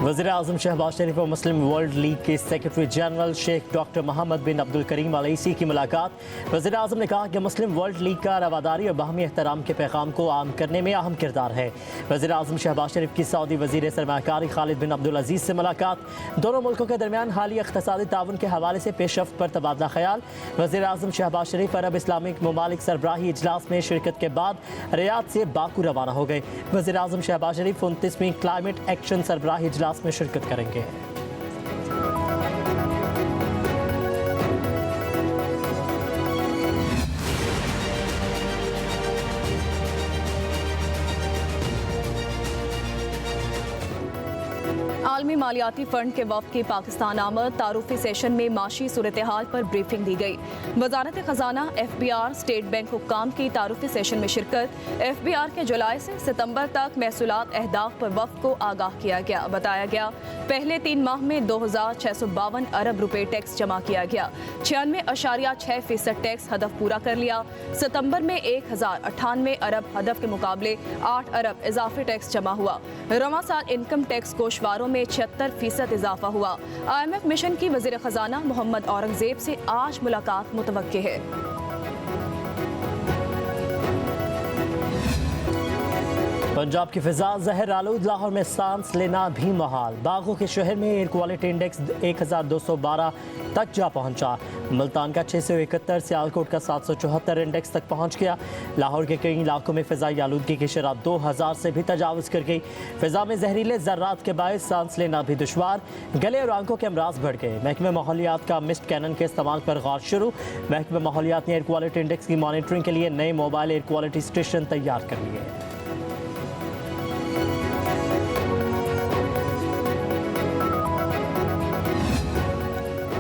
वज़ीर आज़म शहबाज शरीफ और Muslim world league के secretary general Sheikh doctor Mohammad bin Abdul Karim Alissa की मुलाकात। वज़ीर आज़म ने कहा कि मुस्लिम वर्ल्ड लीग का रवादारी और बाहमी एहतराम के पैगाम को आम करने में अहम किरदार है। वज़ीर आज़म शहबाज शरीफ की सऊदी वज़ीर सरमाकारी खालिद बिन अब्दुल अजीज़ से मुलाकात। दोनों मुल्कों के दरमियान हालिया इक़्तिसादी ताउन के हवाले से पेशरफ्त पर तबादला ख्याल। वज़ीर आज़म शहबाज शरीफ अरब इस्लामिक ममालिक सरबराही इजलास में शिरकत के बाद रियाद से बाकू रवाना हो गए। वज़ीर आज़म शहबाज शरीफ 29वीं क्लाइमेट एक्शन सरबराही इजलास में शिरकत करेंगे। आलमी मालियाती फंड के वफ्द की पाकिस्तान आमद। तारुफी सेशन में माशी सूरत हाल पर ब्रीफिंग दी गई। वजारत खजाना, FBI, स्टेट बैंक हुक्काम की तारुफी सेशन में शिरकत। FBI के जुलाई से सितंबर तक महसूलात अहदाफ पर वफ्द को आगाह किया गया। बताया गया पहले 3 माह में 2652 अरब रुपए टैक्स जमा किया गया। 96.6% टैक्स हदफ पूरा कर लिया। सितंबर में 1098 अरब हदफ के मुकाबले 8 अरब इजाफी टैक्स जमा हुआ। रवां साल इनकम टैक्स गोशवारों में 76% इजाफा हुआ। IMF मिशन की वज़ीर खजाना मोहम्मद औरंगजेब से आज मुलाकात मुतवक्के है। पंजाब की फिजा जहर आलूद, लाहौर में सांस लेना भी मुहाल। बागों के शहर में एयर क्वालिटी इंडेक्स 1212 तक जा पहुंचा। मुल्तान का 671, सियालकोट का 774 इंडेक्स तक पहुंच गया। लाहौर के कई इलाकों में फिजाई आलूदगी की शरह 2000 से भी तजावज़ कर गई। फिजा में जहरीले ज़र्रात के बायस सांस लेना भी दुश्वार, गले और आंखों के अमराज बढ़ गए। महकमे माहौलियात का मिस्ट कैनन के इस्तेमाल पर गौर शुरू। महकमे माहौलियात ने एयर क्वालिटी इंडेक्स की मॉनिटरिंग के लिए नए मोबाइल एयर क्वालिटी स्टेशन तैयार कर लिए।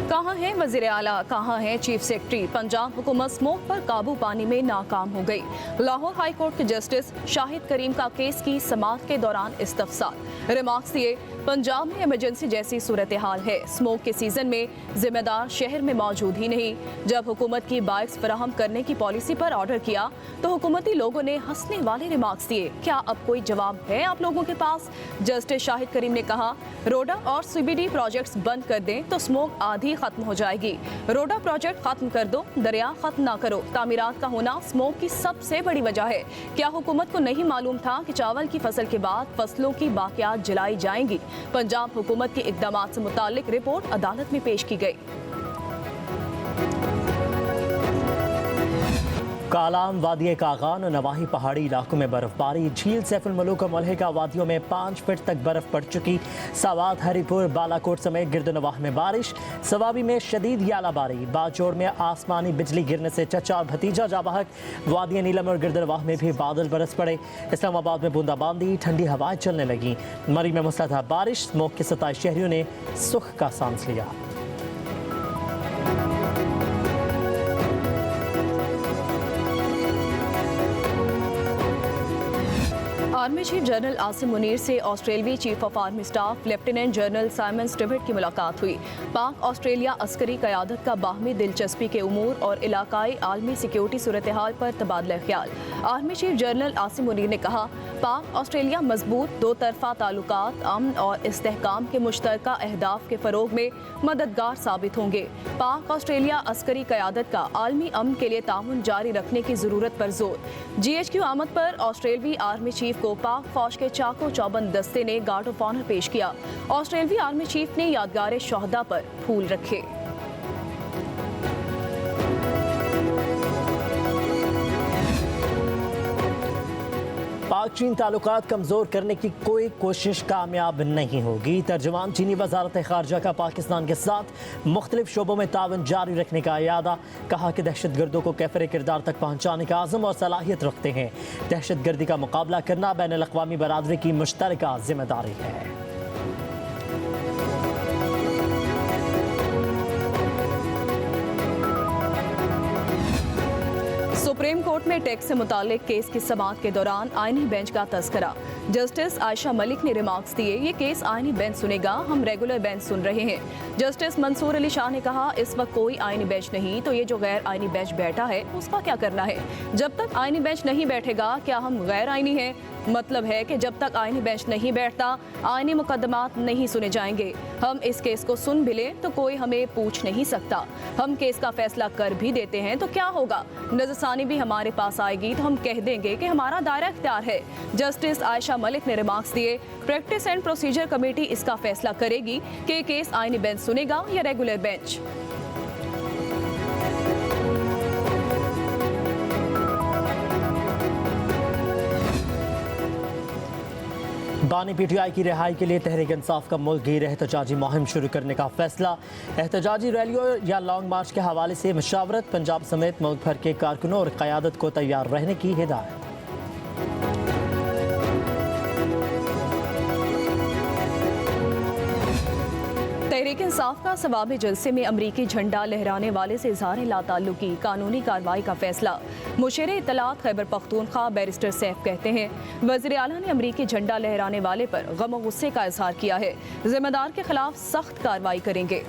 कहाँ है वज़ीर आला, कहाँ है चीफ सेक्रेटरी? पंजाब हुकूमत स्मोक पर काबू पाने में नाकाम हो गई। लाहौर हाई कोर्ट के जस्टिस शाहिद करीम का केस की समाअत के दौरान इस्तफसार। रिमार्क्स दिए, पंजाब में इमरजेंसी जैसी सूरत हाल है। स्मोक के सीजन में जिम्मेदार शहर में मौजूद ही नहीं। जब हुकूमत की बाइक्स फराहम करने की पॉलिसी पर ऑर्डर किया तो हुकूमती लोगों ने हंसने वाले रिमार्क्स दिए। क्या अब कोई जवाब है आप लोगों के पास? जस्टिस शाहिद करीम ने कहा, रोडा और CBD प्रोजेक्ट्स बंद कर दें तो स्मोक आधी खत्म हो जाएगी। रोडा प्रोजेक्ट खत्म कर दो, दरिया खत्म ना करो। तामीरात का होना स्मोक की सबसे बड़ी वजह है। क्या हुकूमत को नहीं मालूम था कि चावल की फसल के बाद फसलों की बाकियात जलाई जाएंगी? पंजाब हुकूमत के इक़दामात से मुतालिक रिपोर्ट अदालत में पेश की गई। कालाम, वादी कागान और नवाही पहाड़ी इलाकों में बर्फबारी। झील सैफुल मलूक और मलहिका वादियों में 5 फीट तक बर्फ पड़ चुकी। सवात, हरीपुर, बालाकोट समेत गिरदनवाह में बारिश। सवाबी में शदीद यालाबारी। बाजोड़ में आसमानी बिजली गिरने से चचा और भतीजा जा बहक। वादी नीलम और गिरदनवाह में भी बादल बरस पड़े। इस्लामाबाद में बूंदाबांदी, ठंडी हवाएं चलने लगीं। मरी में मुसलधार बारिश। स्मोक के 27 शहरियों ने सुख का सांस लिया। Army chief general Asim Munir से ऑस्ट्रेलियाई chief of army staff lieutenant general Simon Stuart की मुलाकात हुई। पाक ऑस्ट्रेलिया अस्करी क़यादत का बाहमी दिलचस्पी के उमूर और इलाकाई आलमी सिक्योरिटी सूरत हाल पर तबादला ख्याल। Army chief general Asim Munir ने कहा, पाक ऑस्ट्रेलिया मजबूत दो तरफा ताल्लुकात अमन और इस्तेहकाम के मुश्तरका अहदाफ के फ़रोग में मददगार साबित होंगे। पाक ऑस्ट्रेलिया अस्करी क़यादत का आलमी अमन के लिए ताउन जारी रखने की ज़रूरत पर जोर। GHQ आमद पर ऑस्ट्रेलियाई आर्मी चीफ को पाक फौज के चाको चौबंद दस्ते ने गार्ड ऑफ ऑनर पेश किया। ऑस्ट्रेलियाई आर्मी चीफ ने यादगार शोहदा पर फूल रखे। पाक चीन ताल्लुकात कमज़ोर करने की कोई कोशिश कामयाब नहीं होगी। तर्जुमान चीनी वज़ारत ख़ारजा का पाकिस्तान के साथ मुख्तलिफ शोबों में तावन जारी रखने का इरादा। कहा कि दहशत गर्दों को कैफरे किरदार तक पहुँचाने का आज़म और सलाहियत रखते हैं। दहशत गर्दी का मुकाबला करना बैनुल अक़वामी बरादरी की मुश्तरका जिम्मेदारी है। सुप्रीम कोर्ट में टैक्स से मुतालिक केस की समाअत के दौरान आईनी बेंच का तस्करा। जस्टिस आयशा मलिक ने रिमार्क्स दिए, ये केस आईनी बेंच सुनेगा, हम रेगुलर बेंच सुन रहे हैं। जस्टिस मंसूर अली शाह ने कहा, इस वक्त कोई आईनी बेंच नहीं, तो ये जो गैर आईनी बेंच बैठा है उसका क्या करना है? जब तक आईनी बेंच नहीं बैठेगा क्या हम गैर आईनी हैं? मतलब है कि जब तक आईनी बेंच नहीं बैठता आईनी मुकदमात नहीं सुने जाएंगे। हम इस केस को सुन भी लें तो कोई हमें पूछ नहीं सकता। हम केस का फैसला कर भी देते हैं तो क्या होगा, नजरसानी भी हमारे पास आएगी तो हम कह देंगे कि हमारा दायरा इख्तियार है। जस्टिस आयशा मलिक ने रिमार्क्स दिए, प्रैक्टिस एंड प्रोसीजर कमेटी इसका फैसला करेगी कि केस आईनी बेंच सुनेगा या रेगुलर बेंच। बानी पीटीआई की रिहाई के लिए तहरीक इंसाफ का मुल्क गिर एहतजाजी मुहिम शुरू करने का फैसला। एहतजाजी रैलियों या लॉन्ग मार्च के हवाले से मशावरत, पंजाब समेत मुल्क भर के कारकुनों और क़यादत को तैयार रहने की हिदायत। तहरीक इंसाफ का सवाबी जलसे में अमरीकी झंडा लहराने वाले से इजहार लाताल्लुकी कानूनी कार्रवाई का फैसला। मुशीर इत्तलात खैबर पख्तूनख्वा बैरिस्टर सैफ कहते हैं, वज़ीर आला ने अमरीकी झंडा लहराने वाले पर गम और गुस्से का इजहार किया है, जिम्मेदार के खिलाफ सख्त कार्रवाई करेंगे।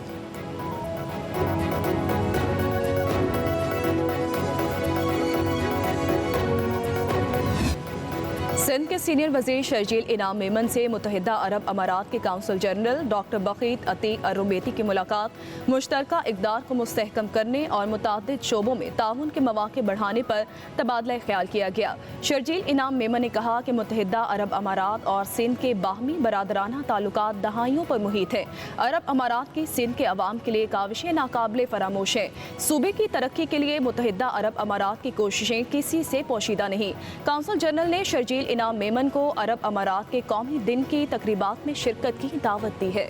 सिंध के सीनियर वजीर शर्जील इनाम मेमन से मुत्तहिदा अरब अमारात के काउंसल जनरल डॉक्टर बकीत अतीक अरुमेती की मुलाकात। मुश्तरका इक़दार को मुस्तहकम करने और मुतादिद शोबों में ताउन के मौक़े बढ़ाने पर तबादला ख्याल किया गया। शर्जील इनाम मेमन ने कहा कि मुत्तहिदा अरब अमारात और सिंध के बाहमी बरादराना ताल्लुकात दहाइयों पर मुहित है। अरब अमारात की सिंध के अवाम के लिए काविशें नाकाबिले फरामोश हैं। सूबे की तरक्की के लिए मुत्तहिदा अरब अमारात की कोशिशें किसी से पोशीदा नहीं। काउंसल जनरल ने शर्जील इनाम मेमन को अरब अमारात के कौमी दिन की तकरीबात में शिरकत की दावत दी है।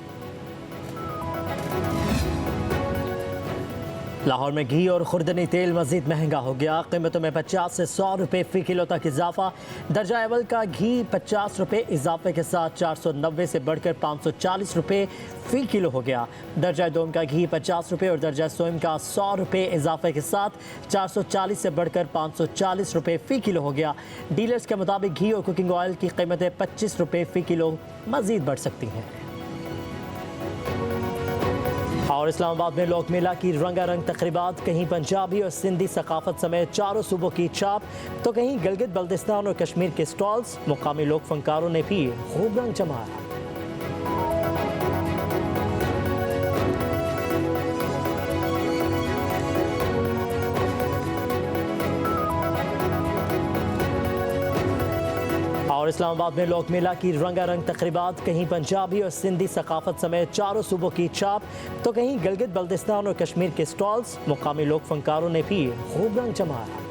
लाहौर में घी और खुर्दनी तेल मजीद महंगा हो गया। कीमतों में 50 से 100 रुपये फ़ी किलो तक इजाफा। दर्जा अव्वल का घी 50 रुपये इजाफे के साथ 490 से बढ़कर 540 रुपये फ़ी किलो हो गया। दर्जा दोम का घी 50 रुपये और दर्जा सोम का 100 रुपये इजाफे के साथ 440 से बढ़कर 540 रुपये फ़ी किलो हो गया। डीलर्स के मुताबिक घी और कुकिंग ऑयल की कीमतें 25 रुपये फ़ी किलो मजीद बढ़ सकती हैं। और इस्लामाबाद में लोक मेला की रंगारंग तकरीबात, कहीं पंजाबी और सिंधी सकाफत समेत चारों सूबों की छाप तो कहीं गिलगित बल्तिस्तान और कश्मीर के स्टॉल्स। मुकामी लोक फनकारों ने भी खूब रंग जमाया। और इस्लामाबाद में लोक मेला की रंगारंग तकरीबात, कहीं पंजाबी और सिंधी सकाफत समेत चारों सूबों की छाप तो कहीं गिलगित बल्तिस्तान और कश्मीर के स्टॉल्स। मुकामी लोक फनकारों ने भी खूब रंग जमाया।